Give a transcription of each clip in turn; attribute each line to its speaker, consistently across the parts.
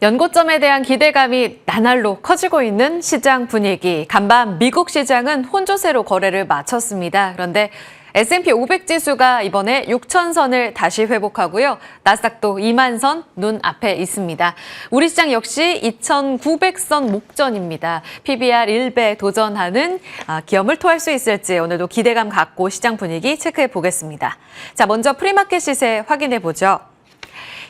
Speaker 1: 연고점에 대한 기대감이 나날로 커지고 있는 시장 분위기. 간밤 미국 시장은 혼조세로 거래를 마쳤습니다. 그런데 S&P 500 지수가 이번에 6,000선을 다시 회복하고요. 나스닥도 2만선 눈앞에 있습니다. 우리 시장 역시 2,900선 목전입니다. PBR 1배 도전하는 기염을 토할 수 있을지 오늘도 기대감 갖고 시장 분위기 체크해 보겠습니다. 자, 먼저 프리마켓 시세 확인해 보죠.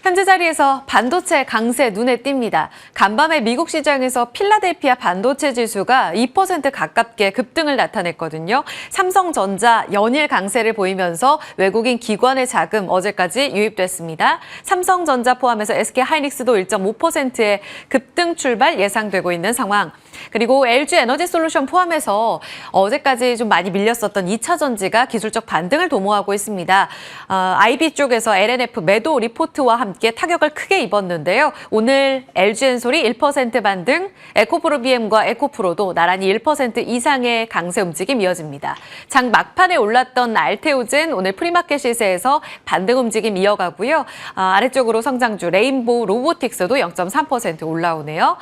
Speaker 1: 현재 자리에서 반도체 강세 눈에 띕니다. 간밤에 미국 시장에서 필라델피아 반도체 지수가 2% 가깝게 급등을 나타냈거든요. 삼성전자 연일 강세를 보이면서 외국인 기관의 자금 어제까지 유입됐습니다. 삼성전자 포함해서 SK하이닉스도 1.5%의 급등 출발 예상되고 있는 상황. 그리고 LG에너지솔루션 포함해서 어제까지 좀 많이 밀렸었던 2차 전지가 기술적 반등을 도모하고 있습니다. IB 쪽에서 LNF 매도 리포트와 함께 타격을 크게 입었는데요. 오늘 LG엔솔이 1% 반등, 에코프로비엠과 에코프로도 나란히 1% 이상의 강세 움직임 이어집니다. 장 막판에 올랐던 알테오젠 오늘 프리마켓 시세에서 반등 움직임 이어가고요. 아래쪽으로 성장주 레인보우 로보틱스도 0.3% 올라오네요.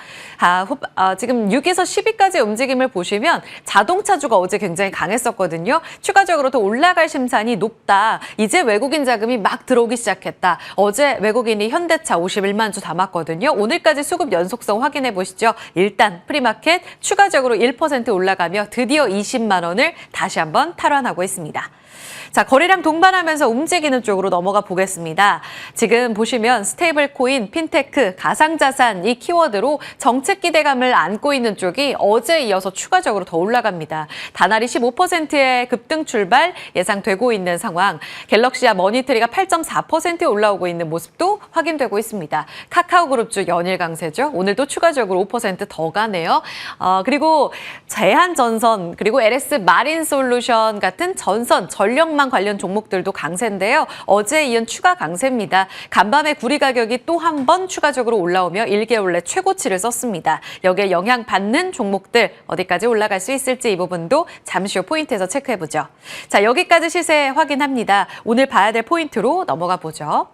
Speaker 1: 지금 6에서 10위까지 움직임을 보시면 자동차주가 어제 굉장히 강했었거든요. 추가적으로 더 올라갈 심산이 높다. 이제 외국인 자금이 막 들어오기 시작했다. 어제 외국인이 현대차 51만 주 담았거든요. 오늘까지 수급 연속성 확인해 보시죠. 일단 프리마켓 추가적으로 1% 올라가며 드디어 20만 원을 다시 한번 탈환하고 있습니다. 자, 거래량 동반하면서 움직이는 쪽으로 넘어가 보겠습니다. 지금 보시면 스테이블 코인, 핀테크, 가상자산 이 키워드로 정책 기대감을 안고 있는 쪽이 어제 이어서 추가적으로 더 올라갑니다. 다나리 15%의 급등 출발 예상되고 있는 상황. 갤럭시와 머니트리가 8.4%에 올라오고 있는 모습도 확인되고 있습니다. 카카오그룹주 연일 강세죠. 오늘도 추가적으로 5%더 가네요. 그리고 제한전선 그리고 LS 마린솔루션 같은 전선, 전력망 관련 종목들도 강세인데요. 어제에 이은 추가 강세입니다. 간밤에 구리 가격이 또 한 번 추가적으로 올라오며 1개월 내 최고치를 썼습니다. 여기에 영향받는 종목들 어디까지 올라갈 수 있을지 이 부분도 잠시 후 포인트에서 체크해보죠. 자, 여기까지 시세 확인합니다. 오늘 봐야 될 포인트로 넘어가 보죠.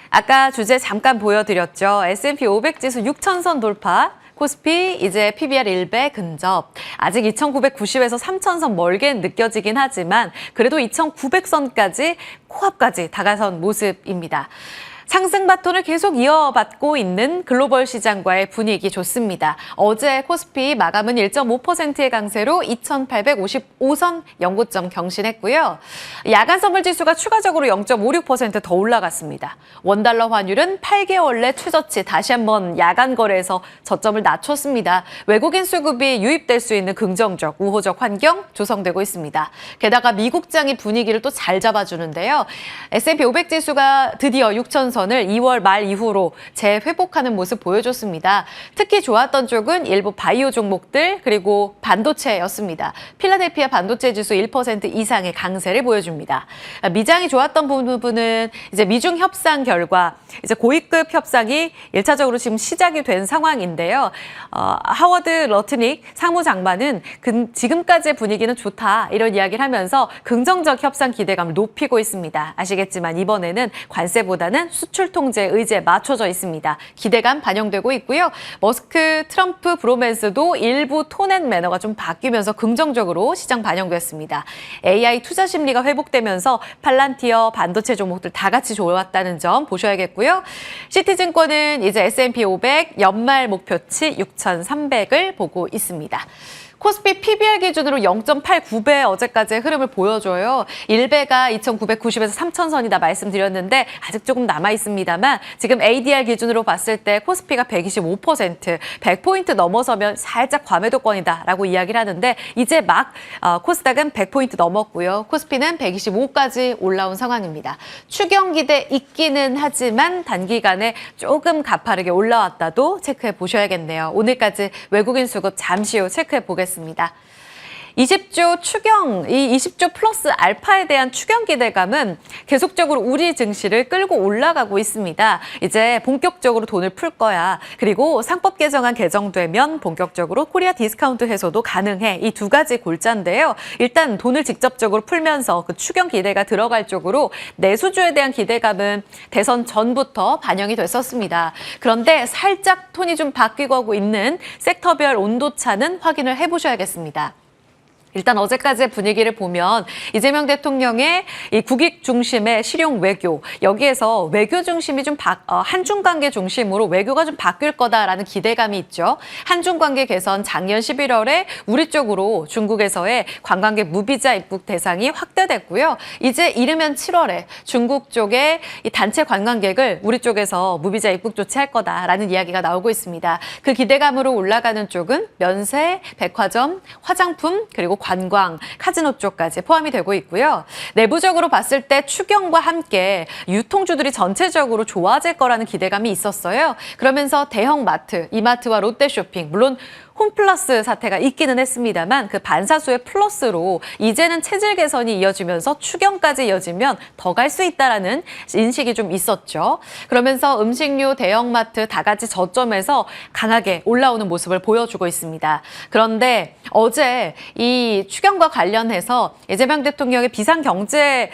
Speaker 1: 아까 주제 잠깐 보여드렸죠. S&P 500 지수 6,000선 돌파. 코스피 이제 PBR 1배 근접. 아직 2,990에서 3,000선 멀게 느껴지긴 하지만 그래도 2,900선까지 코앞까지 다가선 모습입니다. 상승 바톤을 계속 이어받고 있는 글로벌 시장과의 분위기 좋습니다. 어제 코스피 마감은 1.5%의 강세로 2,855선 연고점 경신했고요. 야간 선물 지수가 추가적으로 0.56% 더 올라갔습니다. 원달러 환율은 8개월 내 최저치 다시 한번 야간 거래에서 저점을 낮췄습니다. 외국인 수급이 유입될 수 있는 긍정적, 우호적 환경 조성되고 있습니다. 게다가 미국장이 분위기를 또 잘 잡아주는데요. S&P 500 지수가 드디어 6,000선 을 2월 말 이후로 재회복하는 모습 보여줬습니다. 특히 좋았던 쪽은 일부 바이오 종목들 그리고 반도체였습니다. 필라델피아 반도체 지수 1% 이상의 강세를 보여줍니다. 미장이 좋았던 부분은 이제 미중 협상 결과 이제 고위급 협상이 1차적으로 지금 시작이 된 상황인데요. 하워드 러트닉 상무장관은 지금까지의 분위기는 좋다 이런 이야기를 하면서 긍정적 협상 기대감을 높이고 있습니다. 아시겠지만 이번에는 관세보다는 수출 통제 의지에 맞춰져 있습니다. 기대감 반영되고 있고요. 머스크 트럼프 브로맨스도 일부 톤앤 매너가 좀 바뀌면서 긍정적으로 시장 반영됐습니다. AI 투자 심리가 회복되면서 팔란티어 반도체 종목들 다 같이 좋았다는 점 보셔야겠고요. 시티증권은 이제 S&P 500 연말 목표치 6,300을 보고 있습니다. 코스피 PBR 기준으로 0.89배 어제까지의 흐름을 보여줘요. 1배가 2,990에서 3,000선이다 말씀드렸는데 아직 조금 남아있습니다만 지금 ADR 기준으로 봤을 때 코스피가 125%, 100포인트 넘어서면 살짝 과매도권이다라고 이야기를 하는데 이제 막 코스닥은 100포인트 넘었고요. 코스피는 125까지 올라온 상황입니다. 추경 기대 있기는 하지만 단기간에 조금 가파르게 올라왔다도 체크해 보셔야겠네요. 오늘까지 외국인 수급 잠시 후 체크해 보겠습니다. 20조 추경, 이 20조 플러스 알파에 대한 추경 기대감은 계속적으로 우리 증시를 끌고 올라가고 있습니다. 이제 본격적으로 돈을 풀 거야. 그리고 상법 개정안 개정되면 본격적으로 코리아 디스카운트 해소도 가능해. 이 두 가지 골자인데요. 일단 돈을 직접적으로 풀면서 그 추경 기대가 들어갈 쪽으로 내수주에 대한 기대감은 대선 전부터 반영이 됐었습니다. 그런데 살짝 톤이 좀 바뀌고 하고 있는 섹터별 온도차는 확인을 해보셔야겠습니다. 일단 어제까지의 분위기를 보면 이재명 대통령의 이 국익 중심의 실용 외교, 여기에서 외교 중심이 좀 한중 관계 중심으로 외교가 좀 바뀔 거다라는 기대감이 있죠. 한중 관계 개선 작년 11월에 우리 쪽으로 중국에서의 관광객 무비자 입국 대상이 확대됐고요. 이제 이르면 7월에 중국 쪽의 이 단체 관광객을 우리 쪽에서 무비자 입국 조치할 거다라는 이야기가 나오고 있습니다. 그 기대감으로 올라가는 쪽은 면세, 백화점, 화장품, 그리고 관광, 카지노 쪽까지 포함이 되고 있고요. 내부적으로 봤을 때 추경과 함께 유통주들이 전체적으로 좋아질 거라는 기대감이 있었어요. 그러면서 대형 마트, 이마트와 롯데쇼핑, 물론 홈플러스 사태가 있기는 했습니다만 그 반사수의 플러스로 이제는 체질 개선이 이어지면서 추경까지 이어지면 더 갈 수 있다라는 인식이 좀 있었죠. 그러면서 음식료, 대형마트 다 같이 저점에서 강하게 올라오는 모습을 보여주고 있습니다. 그런데 어제 이 추경과 관련해서 이재명 대통령의 비상경제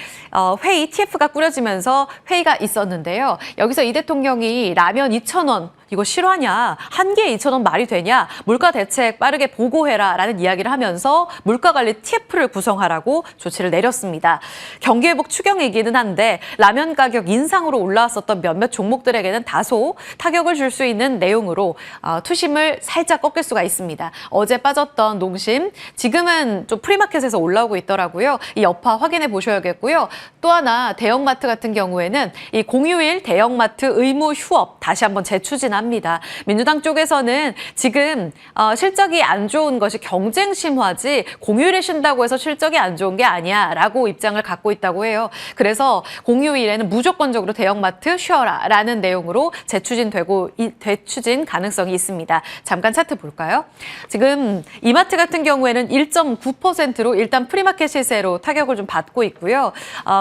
Speaker 1: 회의 TF가 꾸려지면서 회의가 있었는데요. 여기서 이 대통령이 라면 2,000원 이거 실화냐? 한 개에 2,000원 말이 되냐? 물가 대책 빠르게 보고해라 라는 이야기를 하면서 물가관리 TF를 구성하라고 조치를 내렸습니다. 경기회복 추경이기는 한데 라면 가격 인상으로 올라왔었던 몇몇 종목들에게는 다소 타격을 줄 수 있는 내용으로 투심을 살짝 꺾일 수가 있습니다. 어제 빠졌던 농심, 지금은 좀 프리마켓에서 올라오고 있더라고요. 이 여파 확인해 보셔야겠고요. 또 하나 대형마트 같은 경우에는 이 공휴일 대형마트 의무 휴업 다시 한번 재추진합니다. 민주당 쪽에서는 지금 실적이 안 좋은 것이 경쟁 심화지 공휴일에 쉰다고 해서 실적이 안 좋은 게 아니야라고 입장을 갖고 있다고 해요. 그래서 공휴일에는 무조건적으로 대형마트 쉬어라라는 내용으로 재추진 가능성이 있습니다. 잠깐 차트 볼까요? 지금 이마트 같은 경우에는 1.9%로 일단 프리마켓 시세로 타격을 좀 받고 있고요.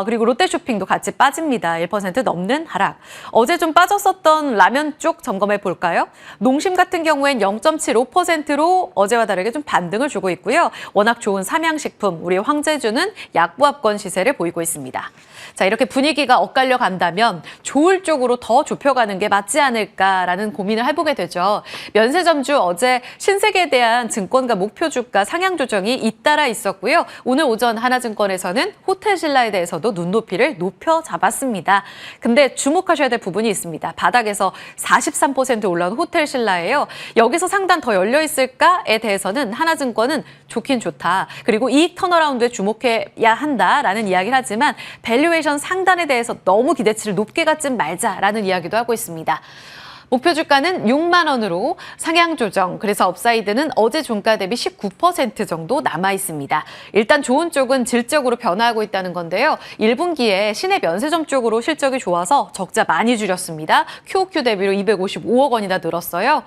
Speaker 1: 그리고 롯데쇼핑도 같이 빠집니다. 1% 넘는 하락. 어제 좀 빠졌었던 라면 쪽 점검해 볼까요? 농심 같은 경우엔 0.75%로 어제와 다르게 좀 반등을 주고 있고요. 워낙 좋은 삼양식품, 우리 황제주는 약보합권 시세를 보이고 있습니다. 자, 이렇게 분위기가 엇갈려 간다면 좋을 쪽으로 더 좁혀가는 게 맞지 않을까라는 고민을 해보게 되죠. 면세점주 어제 신세계에 대한 증권가 목표 주가 상향 조정이 잇따라 있었고요. 오늘 오전 하나증권에서는 호텔신라에 대해서도 눈높이를 높여 잡았습니다. 근데 주목하셔야 될 부분이 있습니다. 바닥에서 43% 올라온 호텔신라예요. 여기서 상단 더 열려 있을까에 대해서는 하나증권은 좋긴 좋다. 그리고 이익 턴어라운드에 주목해야 한다라는 이야기를 하지만 밸류에이션 상단에 대해서 너무 기대치를 높게 갖지 말자라는 이야기도 하고 있습니다. 목표 주가는 6만 원으로 상향 조정, 그래서 업사이드는 어제 종가 대비 19% 정도 남아 있습니다. 일단 좋은 쪽은 질적으로 변화하고 있다는 건데요. 1분기에 시내 면세점 쪽으로 실적이 좋아서 적자 많이 줄였습니다. QOQ 대비로 255억 원이나 늘었어요.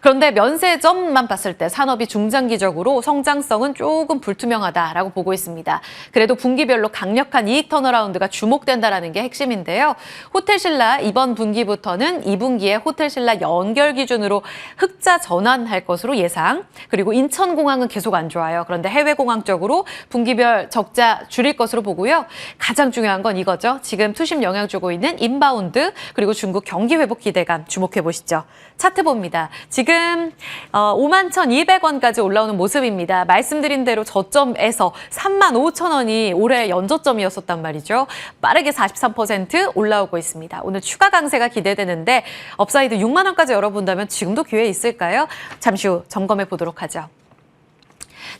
Speaker 1: 그런데 면세점만 봤을 때 산업이 중장기적으로 성장성은 조금 불투명하다라고 보고 있습니다. 그래도 분기별로 강력한 이익 턴어라운드가 주목된다는 게 핵심인데요. 호텔신라 이번 분기부터는 2분기에 호텔신라 연결 기준으로 흑자 전환할 것으로 예상. 그리고 인천공항은 계속 안 좋아요. 그런데 해외공항 쪽으로 분기별 적자 줄일 것으로 보고요. 가장 중요한 건 이거죠. 지금 투심 영향 주고 있는 인바운드 그리고 중국 경기 회복 기대감 주목해 보시죠. 차트 봅니다. 지금 51,200원까지 올라오는 모습입니다. 말씀드린 대로 저점에서 35,000원이 올해 연저점이었었단 말이죠. 빠르게 43% 올라오고 있습니다. 오늘 추가 강세가 기대되는데 업사이드 6만 원까지 열어본다면 지금도 기회 있을까요? 잠시 후 점검해 보도록 하죠.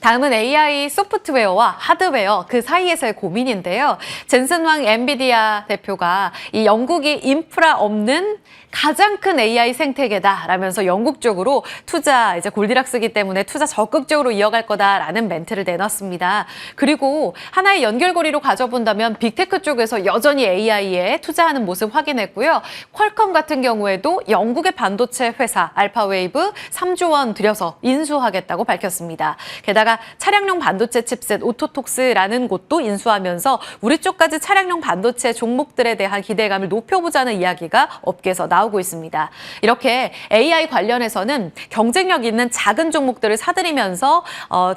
Speaker 1: 다음은 AI 소프트웨어와 하드웨어 그 사이에서의 고민인데요. 젠슨 왕 엔비디아 대표가 이 영국이 인프라 없는 가장 큰 AI 생태계다라면서 영국 쪽으로 투자 이제 골디락스기 때문에 투자 적극적으로 이어갈 거다라는 멘트를 내놨습니다. 그리고 하나의 연결고리로 가져본다면 빅테크 쪽에서 여전히 AI에 투자하는 모습 확인했고요. 퀄컴 같은 경우에도 영국의 반도체 회사 알파웨이브 3조 원 들여서 인수하겠다고 밝혔습니다. 게다가 게다가 차량용 반도체 칩셋 오토톡스라는 곳도 인수하면서 우리 쪽까지 차량용 반도체 종목들에 대한 기대감을 높여보자는 이야기가 업계에서 나오고 있습니다. 이렇게 AI 관련해서는 경쟁력 있는 작은 종목들을 사들이면서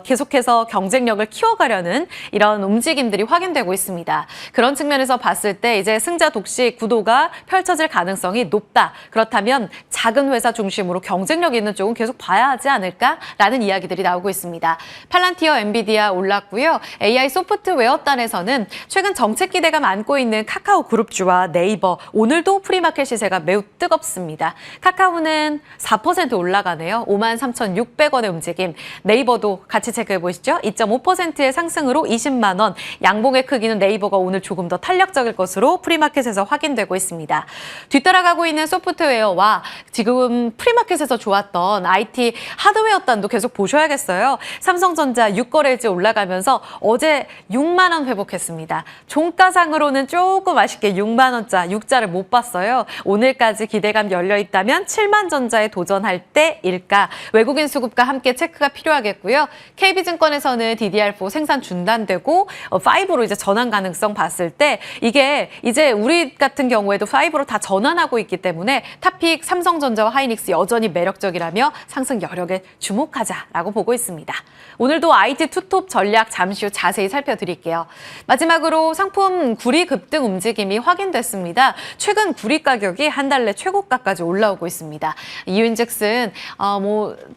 Speaker 1: 계속해서 경쟁력을 키워가려는 이런 움직임들이 확인되고 있습니다. 그런 측면에서 봤을 때 이제 승자 독식 구도가 펼쳐질 가능성이 높다. 그렇다면 작은 회사 중심으로 경쟁력 있는 쪽은 계속 봐야 하지 않을까라는 이야기들이 나오고 있습니다. 팔란티어, 엔비디아 올랐고요. AI 소프트웨어 단에서는 최근 정책 기대감 안고 있는 카카오 그룹주와 네이버 오늘도 프리마켓 시세가 매우 뜨겁습니다. 카카오는 4% 올라가네요. 53,600원의 움직임. 네이버도 같이 체크해 보시죠. 2.5%의 상승으로 20만 원. 양봉의 크기는 네이버가 오늘 조금 더 탄력적일 것으로 프리마켓에서 확인되고 있습니다. 뒤따라가고 있는 소프트웨어와 지금 프리마켓에서 좋았던 IT 하드웨어 단도 계속 보셔야겠어요. 삼성전자 6거래일째 올라가면서 어제 6만 원 회복했습니다. 종가상으로는 조금 아쉽게 6만 원자, 6자를 못 봤어요. 오늘까지 기대감 열려 있다면 7만 전자에 도전할 때일까? 외국인 수급과 함께 체크가 필요하겠고요. KB증권에서는 DDR4 생산 중단되고 5로 이제 전환 가능성 봤을 때 이게 이제 우리 같은 경우에도 5로 다 전환하고 있기 때문에 탑픽 삼성전자와 하이닉스 여전히 매력적이라며 상승 여력에 주목하자라고 보고 있습니다. 오늘도 IT 투톱 전략 잠시 후 자세히 살펴드릴게요. 마지막으로 상품 구리 급등 움직임이 확인됐습니다. 최근 구리 가격이 한 달 내 최고가까지 올라오고 있습니다. 이유인즉슨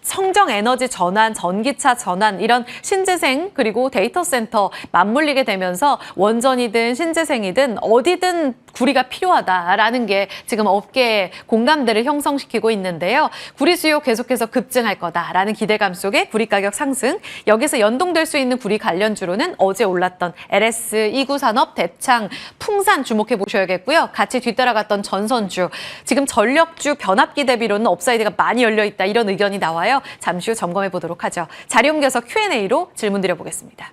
Speaker 1: 성정 에너지 전환, 전기차 전환 이런 신재생 그리고 데이터 센터 맞물리게 되면서 원전이든 신재생이든 어디든 구리가 필요하다라는 게 지금 업계의 공감대를 형성시키고 있는데요. 구리 수요 계속해서 급증할 거다라는 기대감 속에 구리 가격 상승, 여기서 연동될 수 있는 구리 관련주로는 어제 올랐던 LS, 이구산업, 대창, 풍산 주목해 보셔야겠고요. 같이 뒤따라갔던 전선주, 지금 전력주 변압기 대비로는 업사이드가 많이 열려 있다 이런 의견이 나와요. 잠시 후 점검해 보도록 하죠. 자리 옮겨서 Q&A로 질문 드려보겠습니다.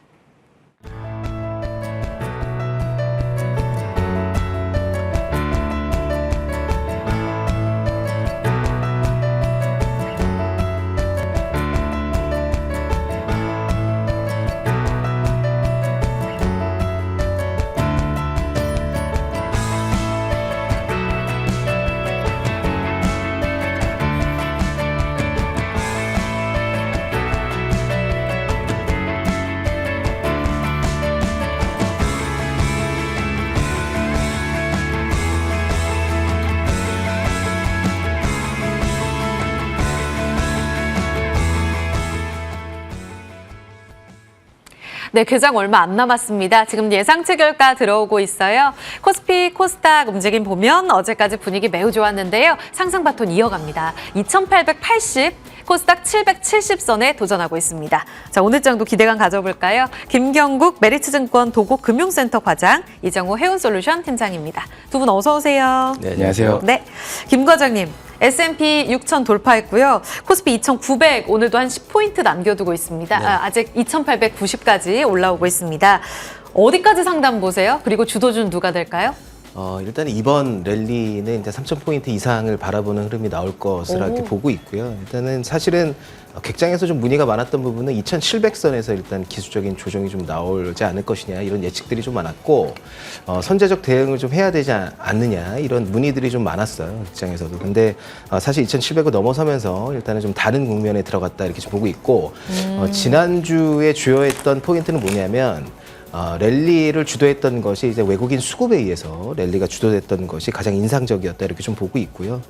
Speaker 1: 네, 개장 얼마 안 남았습니다. 지금 예상치 결과 들어오고 있어요. 코스피, 코스닥 움직임 보면 어제까지 분위기 매우 좋았는데요. 상승 바톤 이어갑니다. 2,880, 코스닥 770선에 도전하고 있습니다. 자, 오늘 장도 기대감 가져볼까요? 김경국 메리츠증권 도곡금융센터 과장, 이정호 해운솔루션 팀장입니다. 두 분 어서 오세요.
Speaker 2: 네, 안녕하세요.
Speaker 1: 네, 김 과장님. S&P 6,000 돌파했고요. 코스피 2,900 오늘도 한 10포인트 남겨두고 있습니다.
Speaker 2: 네.
Speaker 1: 아직 2,890까지 올라오고 있습니다. 어디까지 상담 보세요? 그리고 주도주는 누가 될까요?
Speaker 2: 일단 이번 랠리는 이제 3,000포인트 이상을 바라보는 흐름이 나올 것으로 이렇게 보고 있고요. 일단은 사실은 객장에서 좀 문의가 많았던 부분은 2,700선에서 일단 기술적인 조정이 좀 나오지 않을 것이냐 이런 예측들이 좀 많았고 선제적 대응을 좀 해야 되지 않느냐 이런 문의들이 좀 많았어요. 객장에서도. 근데 사실 2,700을 넘어서면서 일단은 좀 다른 국면에 들어갔다 이렇게 좀 보고 있고 지난주에 주요했던 포인트는 뭐냐면 랠리를 주도했던 것이 이제 외국인 수급에 의해서 랠리가 주도됐던 것이 가장 인상적이었다 이렇게 좀 보고 있고요.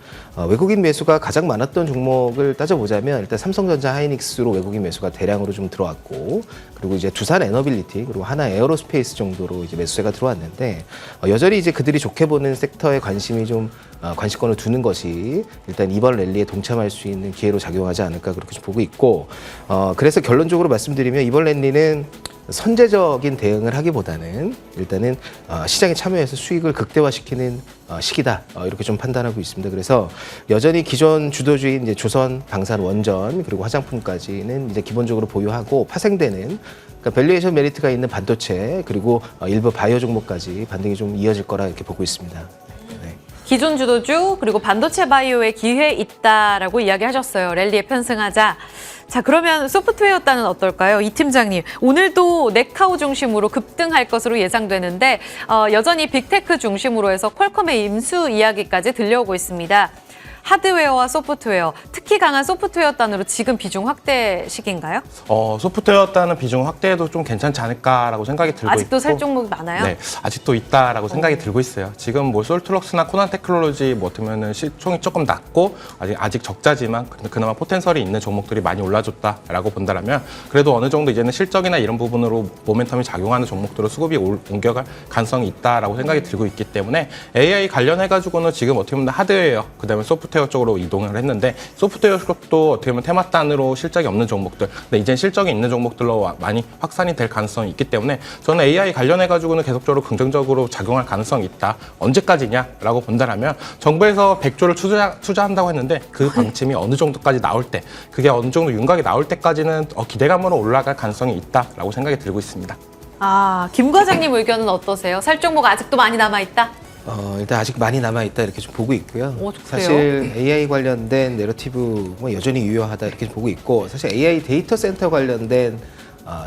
Speaker 2: 외국인 매수가 가장 많았던 종목을 따져보자면 일단 삼성전자, 하이닉스로 외국인 매수가 대량으로 좀 들어왔고, 그리고 이제 두산 에너빌리티 그리고 하나 에어로스페이스 정도로 이제 매수세가 들어왔는데 여전히 이제 그들이 좋게 보는 섹터에 관심이 좀 관심권을 두는 것이 일단 이번 랠리에 동참할 수 있는 기회로 작용하지 않을까 그렇게 좀 보고 있고, 그래서 결론적으로 말씀드리면 이번 랠리는 선제적인 대응을 하기보다는 일단은 시장에 참여해서 수익을 극대화시키는 시기다 이렇게 좀 판단하고 있습니다. 그래서 여전히 기존 주도주인 이제 조선, 방산, 원전 그리고 화장품까지는 이제 기본적으로 보유하고 파생되는 그러니까 밸류에이션 메리트가 있는 반도체 그리고 일부 바이오 종목까지 반등이 좀 이어질 거라 이렇게 보고 있습니다. 네.
Speaker 1: 기존 주도주 그리고 반도체 바이오에 기회 있다라고 이야기하셨어요. 랠리에 편승하자. 자, 그러면 소프트웨어단은 어떨까요? 이 팀장님, 오늘도 네카오 중심으로 급등할 것으로 예상되는데 여전히 빅테크 중심으로 해서 퀄컴의 임수 이야기까지 들려오고 있습니다. 하드웨어와 소프트웨어, 특히 강한 소프트웨어단으로 지금 비중 확대 시기인가요?
Speaker 3: 소프트웨어단은 비중 확대해도 좀 괜찮지 않을까라고 생각이 들고
Speaker 1: 아직도
Speaker 3: 있고
Speaker 1: 살 종목이 많아요?
Speaker 3: 네, 아직도 있다라고 생각이 들고 있어요. 지금 뭐 솔트럭스나 코난 테크놀로지 뭐 어쩌면은 시총이 조금 낮고 아직 적자지만 그나마 포텐셜이 있는 종목들이 많이 올라줬다라고 본다라면 그래도 어느 정도 이제는 실적이나 이런 부분으로 모멘텀이 작용하는 종목들로 수급이 옮겨갈 가능성이 있다라고 생각이 들고 있기 때문에 AI 관련해가지고는 지금 어떻게 보면 하드웨어, 그다음에 소프트웨어 쪽으로 이동을 했는데 소프트웨어 쪽도 어떻게 보면 테마단으로 실적이 없는 종목들, 근데 이제 실적이 있는 종목들로 많이 확산이 될 가능성이 있기 때문에 저는 AI 관련해가지고는 계속적으로 긍정적으로 작용할 가능성이 있다. 언제까지냐라고 본다라면 정부에서 100조를 투자한다고 했는데 그 방침이 어느 정도까지 나올 때, 그게 어느 정도 윤곽이 나올 때까지는 기대감으로 올라갈 가능성이 있다라고 생각이 들고 있습니다.
Speaker 1: 김 과장님 의견은 어떠세요? 살 종목 아직도 많이 남아있다?
Speaker 2: 일단 아직 많이 남아있다 이렇게 좀 보고 있고요.
Speaker 1: 그래요?
Speaker 2: 사실 AI 관련된 내러티브 뭐 여전히 유효하다 이렇게 보고 있고, 사실 AI 데이터 센터 관련된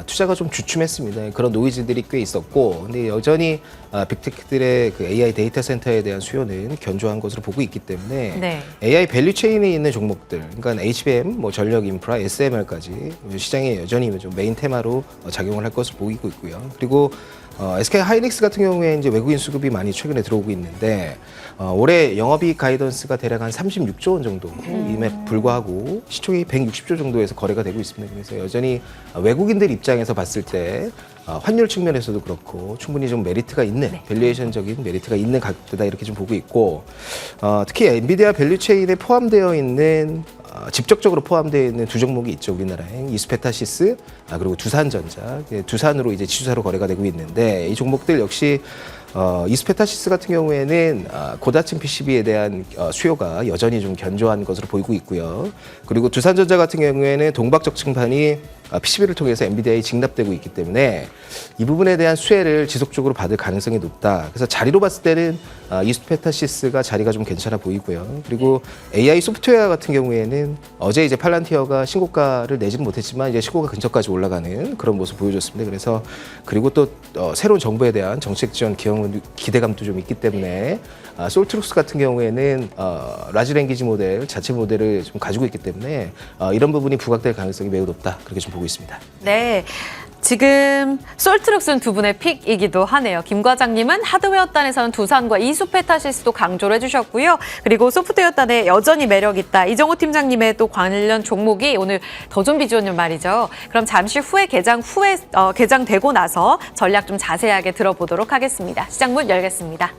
Speaker 2: 투자가 좀 주춤했습니다. 그런 노이즈들이 꽤 있었고, 근데 여전히 빅테크들의 그 AI 데이터 센터에 대한 수요는 견조한 것으로 보고 있기 때문에
Speaker 1: 네.
Speaker 2: AI 밸류 체인에 있는 종목들, 그러니까 HBM, 뭐 전력 인프라, SMR까지 시장에 여전히 좀 메인 테마로 작용을 할 것으로 보이고 있고요. 그리고 SK 하이닉스 같은 경우에 이제 외국인 수급이 많이 최근에 들어오고 있는데 올해 영업이익 가이던스가 대략 한 36조 원 정도임에 불구하고 시총이 160조 정도에서 거래가 되고 있습니다. 그래서 여전히 외국인들 입장에서 봤을 때 환율 측면에서도 그렇고 충분히 좀 메리트가 있는, 밸류에이션적인 메리트가 있는 가격대다 이렇게 좀 보고 있고, 특히 엔비디아 밸류 체인에 포함되어 있는 직접적으로 포함되어 있는 두 종목이 있죠. 우리나라에 이스페타시스, 그리고 두산전자, 두산으로 이제 지주사로 거래가 되고 있는데, 이 종목들 역시 이스페타시스 같은 경우에는 고다층 PCB에 대한 수요가 여전히 좀 견조한 것으로 보이고 있고요. 그리고 두산전자 같은 경우에는 동박적층판이 PCB를 통해서 엔비디아에 직납되고 있기 때문에 이 부분에 대한 수혜를 지속적으로 받을 가능성이 높다. 그래서 자리로 봤을 때는 이스페타시스가 자리가 좀 괜찮아 보이고요. 그리고 AI 소프트웨어 같은 경우에는 어제 이제 팔란티어가 신고가를 내지는 못했지만 이제 신고가 근처까지 올라가는 그런 모습 보여줬습니다. 그래서 그리고 또 새로운 정부에 대한 정책 지원 기대감도 좀 있기 때문에 솔트룩스 같은 경우에는 라지 랭귀지 모델, 자체 모델을 좀 가지고 있기 때문에 이런 부분이 부각될 가능성이 매우 높다. 그렇게 좀 보고 있습니다.
Speaker 1: 네. 지금 솔트룩스는 두 분의 픽이기도 하네요. 김 과장님은 하드웨어단에서는 두산과 이스페타시스도 강조를 해주셨고요. 그리고 소프트웨어단에 여전히 매력 있다. 이정호 팀장님의 또 관련 종목이 오늘 더 좀 비주얼 말이죠. 그럼 잠시 후에 개장되고 나서 전략 좀 자세하게 들어보도록 하겠습니다. 시장 문 열겠습니다.